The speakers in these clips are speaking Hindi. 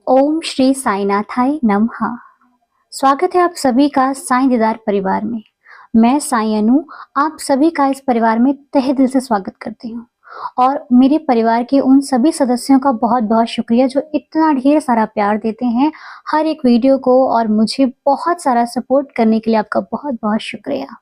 ओम श्री साईनाथाय नमः। स्वागत है आप सभी का साईं दीदार परिवार में। मैं साईं अनु आप सभी का इस परिवार में तहे दिल से स्वागत करती हूँ और मेरे परिवार के उन सभी सदस्यों का बहुत बहुत शुक्रिया जो इतना ढेर सारा प्यार देते हैं हर एक वीडियो को, और मुझे बहुत सारा सपोर्ट करने के लिए आपका बहुत बहुत शुक्रिया।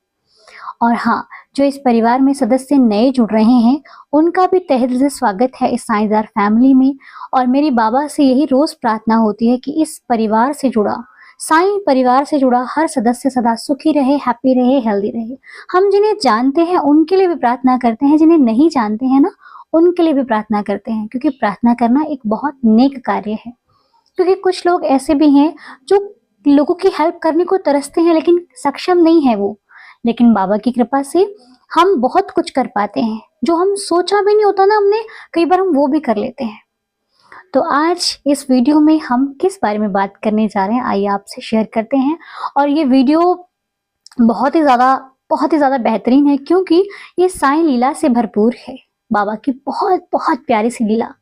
और हाँ, जो इस परिवार में सदस्य नए जुड़ रहे हैं उनका भी तहे दिल से स्वागत है इस साईंदार फैमिली में। और मेरी बाबा से यही रोज प्रार्थना होती है कि इस परिवार से जुड़ा, साईं परिवार से जुड़ा हर सदस्य सदा सुखी रहे, हैप्पी रहे, हेल्दी रहे। हम जिन्हें जानते हैं उनके लिए भी प्रार्थना करते हैं, जिन्हें नहीं जानते हैं ना उनके लिए भी प्रार्थना करते हैं, क्योंकि प्रार्थना करना एक बहुत नेक कार्य है। क्योंकि कुछ लोग ऐसे भी हैं जो लोगों की हेल्प करने को तरसते हैं लेकिन सक्षम नहीं है वो, लेकिन बाबा की कृपा से हम बहुत कुछ कर पाते हैं जो हम सोचा भी नहीं होता ना हमने, कई बार हम वो भी कर लेते हैं। तो आज इस वीडियो में हम किस बारे में बात करने जा रहे हैं आइए आपसे शेयर करते हैं। और ये वीडियो बहुत ही ज़्यादा बेहतरीन है क्योंकि ये साईं लीला से भरपूर है। बाबा की बहुत बहुत प्यारी सी लीला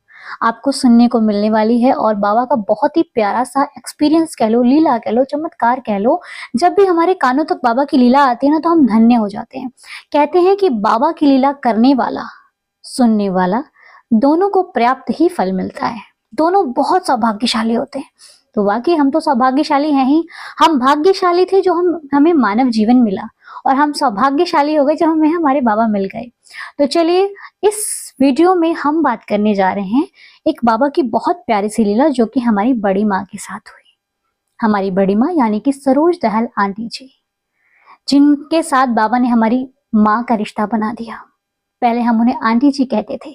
आपको सुनने को मिलने वाली है और बाबा का बहुत ही प्यारा सा एक्सपीरियंस कह लो, लीला कह लो, चमत्कार कह लो। जब भी हमारे कानों तक बाबा की लीला आती है ना तो हम धन्य हो जाते हैं। कहते हैं कि बाबा की लीला करने वाला, सुनने वाला दोनों को पर्याप्त ही फल मिलता है। दोनों बहुत सौभाग्यशाली होते हैं। तो वाकई हम तो सौभाग्यशाली हैं ही। हम भाग्यशाली थे जो हमें मानव जीवन मिला, और हम सौभाग्यशाली हो गए जब हमें हमारे बाबा मिल गए। तो चलिए इस वीडियो में हम बात करने जा रहे हैं एक बाबा की बहुत प्यारी सी लीला जो कि हमारी बड़ी माँ के साथ हुई। हमारी बड़ी माँ यानी कि सरोज दहल आंटी जी, जिनके साथ बाबा ने हमारी माँ का रिश्ता बना दिया। पहले हम उन्हें आंटी जी कहते थे।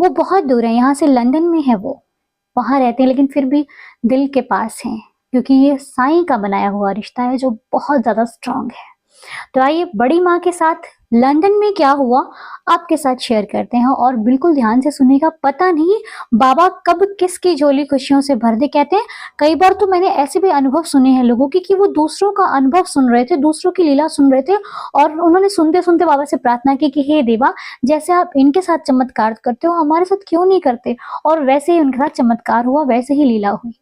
वो बहुत दूर है, यहाँ से लंदन में है, वो वहां रहते हैं लेकिन फिर भी दिल के पास हैं, क्योंकि ये साईं का बनाया हुआ रिश्ता है जो बहुत ज्यादा स्ट्रांग है। तो आइए बड़ी माँ के साथ लंदन में क्या हुआ आपके साथ शेयर करते हैं, और बिल्कुल ध्यान से सुनिएगा। पता नहीं बाबा कब किसकी झोली खुशियों से भर दे। कहते हैं कई बार तो मैंने ऐसे भी अनुभव सुने हैं लोगों की कि वो दूसरों का अनुभव सुन रहे थे, दूसरों की लीला सुन रहे थे, और उन्होंने सुनते सुनते बाबा से प्रार्थना की कि हे देवा, जैसे आप इनके साथ चमत्कार करते हो हमारे साथ क्यों नहीं करते। और वैसे ही उनके साथ चमत्कार हुआ, वैसे ही लीला हुई।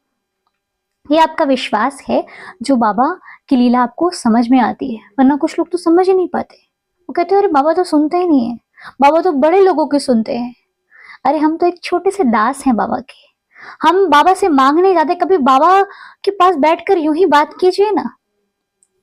ये आपका विश्वास है जो बाबा की लीला आपको समझ में आती है, वरना कुछ लोग तो समझ ही नहीं पाते। वो कहते हैं अरे बाबा तो सुनते ही नहीं है, बाबा तो बड़े लोगों के सुनते हैं। अरे हम तो एक छोटे से दास हैं बाबा के। हम बाबा से मांगने जाते, कभी बाबा के पास बैठकर यूं ही बात कीजिए ना।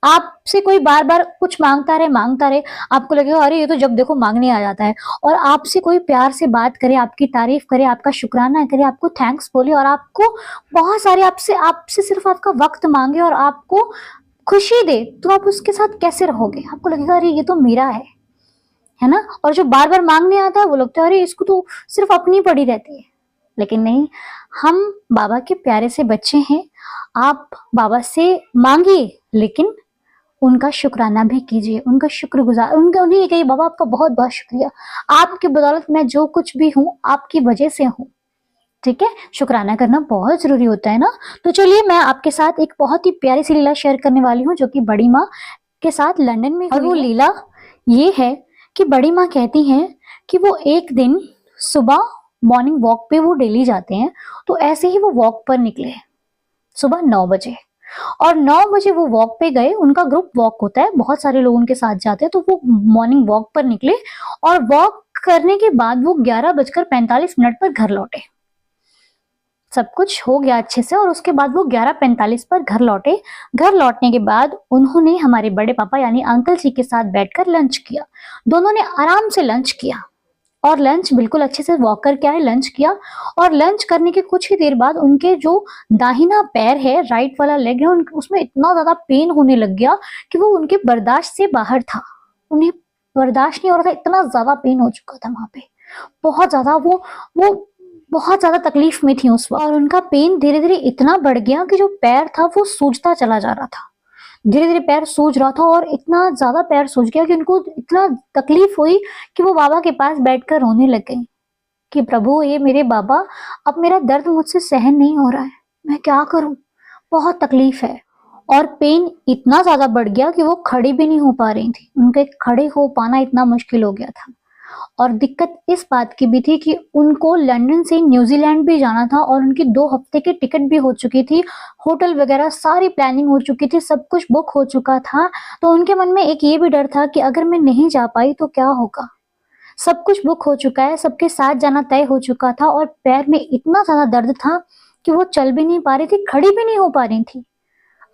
आपसे कोई बार बार कुछ मांगता रहे, आपको लगेगा अरे ये तो जब देखो मांगने आ जाता है। और आपसे कोई प्यार से बात करे, आपकी तारीफ करे, आपका शुक्राना करे, आपको थैंक्स बोले, और आपको बहुत सारे आपसे आपसे सिर्फ आपका वक्त मांगे और आपको खुशी दे, तो आप उसके साथ कैसे रहोगे। आपको लगेगा अरे ये तो मेरा है ना। और जो बार बार मांगने आता है वो लगता है अरे इसको तो सिर्फ अपनी पड़ी रहती है। लेकिन नहीं, हम बाबा के प्यारे से बच्चे हैं। आप बाबा से मांगिए लेकिन उनका शुक्राना भी कीजिए, उनका शुक्रगुजार, उन्हें ये कहिए बाबा आपका बहुत बहुत शुक्रिया, आपकी बदौलत मैं जो कुछ भी हूँ आपकी वजह से हूँ। ठीक है, शुक्राना करना बहुत जरूरी होता है ना। तो चलिए मैं आपके साथ एक बहुत ही प्यारी सी लीला शेयर करने वाली हूँ जो कि बड़ी माँ के साथ लंदन में हुई। और वो लीला ये है कि बड़ी माँ कहती हैं कि वो एक दिन सुबह मॉर्निंग वॉक पे वो डेली जाते हैं, तो ऐसे ही वो वॉक पर निकले सुबह 9 बजे। और 9 बजे वो वॉक पे गए, उनका ग्रुप वॉक होता है, बहुत सारे लोग उनके साथ जाते हैं, तो वो मॉर्निंग वॉक पर निकले और वॉक करने के बाद वो 11:45 पर घर लौटे। सब कुछ हो गया अच्छे से और उसके बाद वो 11:45 पर घर लौटे। घर लौटने के बाद उन्होंने हमारे बड़े पापा यानी अंकल जी के साथ बैठकर लंच किया। दोनों ने आराम से लंच किया और लंच बिल्कुल अच्छे से वॉक करके आए, लंच किया। और लंच करने के कुछ ही देर बाद उनके जो दाहिना पैर है, राइट वाला लेग है, उसमें इतना ज्यादा पेन होने लग गया कि वो उनके बर्दाश्त से बाहर था। उन्हें बर्दाश्त नहीं हो रहा था, इतना ज्यादा पेन हो चुका था वहां पे, बहुत ज्यादा। वो बहुत ज्यादा तकलीफ में थी उस वक्त, और उनका पेन धीरे धीरे इतना बढ़ गया कि जो पैर था वो सूजता चला जा रहा था। धीरे धीरे पैर सूज रहा था और इतना ज्यादा पैर सूज गया कि उनको इतना तकलीफ हुई कि वो बाबा के पास बैठकर रोने लग गई कि प्रभु ये मेरे बाबा, अब मेरा दर्द मुझसे सहन नहीं हो रहा है, मैं क्या करूं, बहुत तकलीफ है। और पेन इतना ज्यादा बढ़ गया कि वो खड़ी भी नहीं हो पा रही थी, उनके खड़े हो पाना इतना मुश्किल हो गया था। और दिक्कत इस बात की भी थी कि उनको लंदन से न्यूजीलैंड भी जाना था और उनकी 2 हफ्ते की टिकट भी हो चुकी थी, होटल वगैरह सारी प्लानिंग हो चुकी थी, सब कुछ बुक हो चुका था। तो उनके मन में एक ये भी डर था कि अगर मैं नहीं जा पाई तो क्या होगा? सब कुछ बुक हो चुका है, सबके साथ जाना तय हो चुका था और पैर में इतना ज़्यादा दर्द था कि वो चल भी नहीं पा रही थी, खड़ी भी नहीं हो पा रही थी।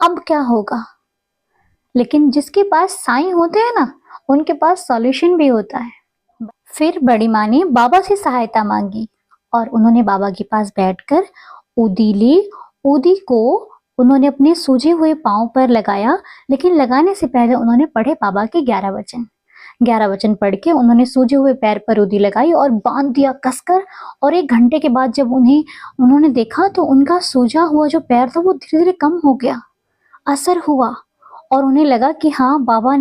अब क्या होगा? लेकिन जिसके पास साईं होते हैं ना, उनके पास सॉल्यूशन भी होता है। फिर बड़ी माँ ने बाबा से सहायता मांगी और उन्होंने बाबा के पास बैठकर उदी ली। उदी को उन्होंने अपने सूजे हुए पांव पर लगाया, लेकिन लगाने से पहले उन्होंने पढ़े बाबा के 11 वचन। 11 वचन पढ़ के उन्होंने सूजे हुए पैर पर उदी लगाई और बांध दिया कसकर। और 1 घंटे के बाद जब उन्होंने देखा तो उनका सूजा हुआ जो पैर था वो धीरे धीरे कम हो गया, असर हुआ और उन्हें लगा कि हाँ, बाबा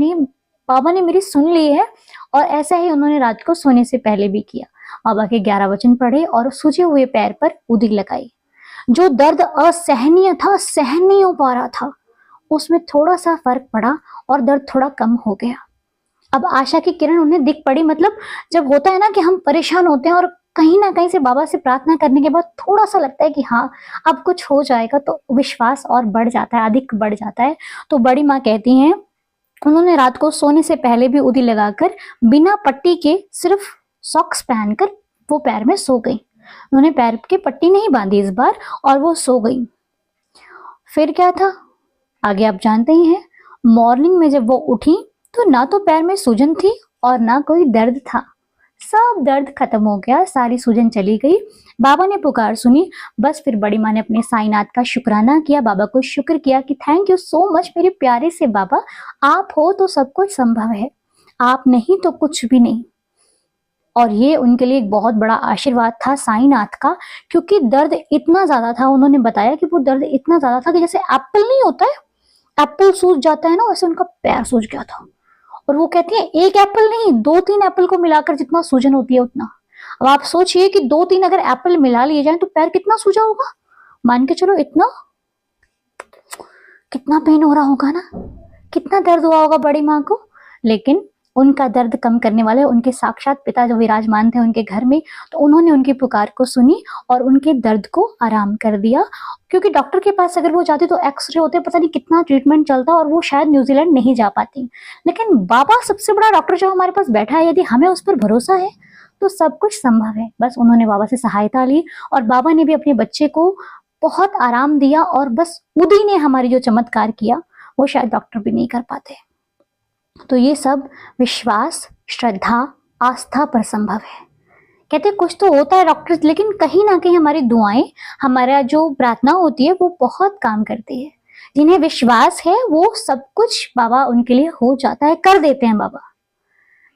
ने मेरी सुन ली है। और ऐसा ही उन्होंने रात को सोने से पहले भी किया। बाबा के 11 वचन पढ़े और सूजे हुए पैर पर उदी लगाई। जो दर्द असहनीय था, सहन नहीं हो पा रहा था, उसमें थोड़ा सा फर्क पड़ा और दर्द थोड़ा कम हो गया। अब आशा की किरण उन्हें दिख पड़ी। मतलब जब होता है ना कि हम परेशान होते हैं और कहीं ना कहीं से बाबा से प्रार्थना करने के बाद थोड़ा सा लगता है कि हाँ, अब कुछ हो जाएगा, तो विश्वास और बढ़ जाता है, अधिक बढ़ जाता है। तो बड़ी माँ कहती हैं, उन्होंने रात को सोने से पहले भी उदी लगाकर बिना पट्टी के सिर्फ सॉक्स पहनकर वो पैर में सो गई। उन्होंने पैर की पट्टी नहीं बांधी इस बार और वो सो गई। फिर क्या था आगे आप जानते ही हैं। मॉर्निंग में जब वो उठी तो ना तो पैर में सूजन थी और ना कोई दर्द था। सब दर्द खत्म हो गया, सारी सूजन चली गई। बाबा ने पुकार सुनी। बस फिर बड़ी माँ ने अपने साईनाथ का शुक्राना किया, बाबा को शुक्र किया कि थैंक यू सो मच मेरे प्यारे से बाबा, आप हो तो सब कुछ संभव है, आप नहीं तो कुछ भी नहीं। और ये उनके लिए एक बहुत बड़ा आशीर्वाद था साईनाथ का, क्योंकि दर्द इतना ज्यादा था। उन्होंने बताया कि वो दर्द इतना ज्यादा था कि जैसे एप्पल नहीं होता है, एप्पल सूज जाता है ना, वैसे उनका पैर सूज गया था। और वो कहती है एक एप्पल नहीं, 2-3 एप्पल को मिलाकर जितना सूजन होती है उतना। अब आप सोचिए कि 2-3 अगर एप्पल मिला लिए जाए तो पैर कितना सूजा होगा। मान के चलो इतना, कितना पेन हो रहा होगा ना, कितना दर्द हुआ होगा बड़ी माँ को। लेकिन उनका दर्द कम करने वाले उनके साक्षात पिता जो विराजमान थे उनके घर में, तो उन्होंने उनकी पुकार को सुनी और उनके दर्द को आराम कर दिया। क्योंकि डॉक्टर के पास अगर वो जाती तो एक्सरे होते, पता नहीं कितना ट्रीटमेंट चलता और वो शायद न्यूजीलैंड नहीं जा पाती। लेकिन बाबा सबसे बड़ा डॉक्टर जो हमारे पास बैठा है, यदि हमें उस पर भरोसा है तो सब कुछ संभव है। बस उन्होंने बाबा से सहायता ली और बाबा ने भी अपने बच्चे को बहुत आराम दिया। और बस उदी ने हमारी जो चमत्कार किया वो शायद डॉक्टर भी नहीं कर पाते। तो ये सब विश्वास, श्रद्धा, आस्था पर संभव है। कहते कुछ तो होता है डॉक्टर, लेकिन कहीं ना कहीं हमारी दुआएं, हमारा जो प्रार्थना होती है वो बहुत काम करती है। जिन्हें विश्वास है वो सब कुछ बाबा उनके लिए हो जाता है, कर देते हैं बाबा।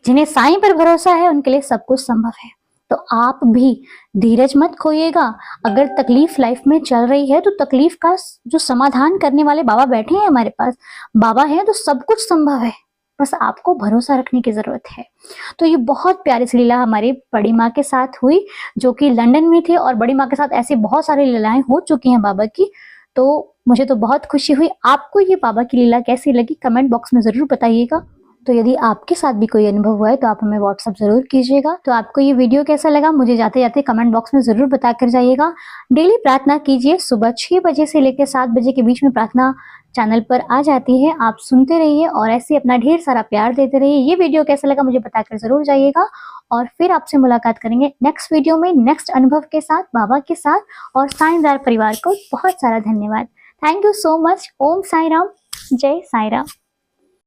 जिन्हें साईं पर भरोसा है उनके लिए सब कुछ संभव है। तो आप भी धीरज मत खोइएगा। अगर तकलीफ लाइफ में चल रही है तो तकलीफ का जो समाधान करने वाले बाबा बैठे हैं हमारे पास, बाबा हैं, तो सब कुछ संभव है। बस आपको भरोसा रखने की जरूरत है। तो ये बहुत प्यारी सी लीला हमारी बड़ी माँ के साथ हुई, जो कि लंदन में थे। और बड़ी माँ के साथ ऐसी बहुत सारी लीलाएं हो चुकी हैं बाबा की। तो मुझे तो बहुत खुशी हुई। आपको ये बाबा की लीला कैसी लगी कमेंट बॉक्स में जरूर बताइएगा। तो यदि आपके साथ भी कोई अनुभव हुआ है तो आप हमें व्हाट्सअप जरूर कीजिएगा। तो आपको ये वीडियो कैसा लगा मुझे जाते जाते कमेंट बॉक्स में जरूर बता कर जाइएगा। डेली प्रार्थना कीजिए, सुबह 6 बजे से लेकर 7 बजे के बीच में प्रार्थना चैनल पर आ जाती है। आप सुनते रहिए और ऐसे अपना ढेर सारा प्यार देते रहिए। ये वीडियो कैसा लगा मुझे बताकर जरूर जाइएगा। और फिर आपसे मुलाकात करेंगे नेक्स्ट वीडियो में, नेक्स्ट अनुभव के साथ, बाबा के साथ। और साईंदार परिवार को बहुत सारा धन्यवाद। Thank you so much. Om Sai Ram, जय साई राम।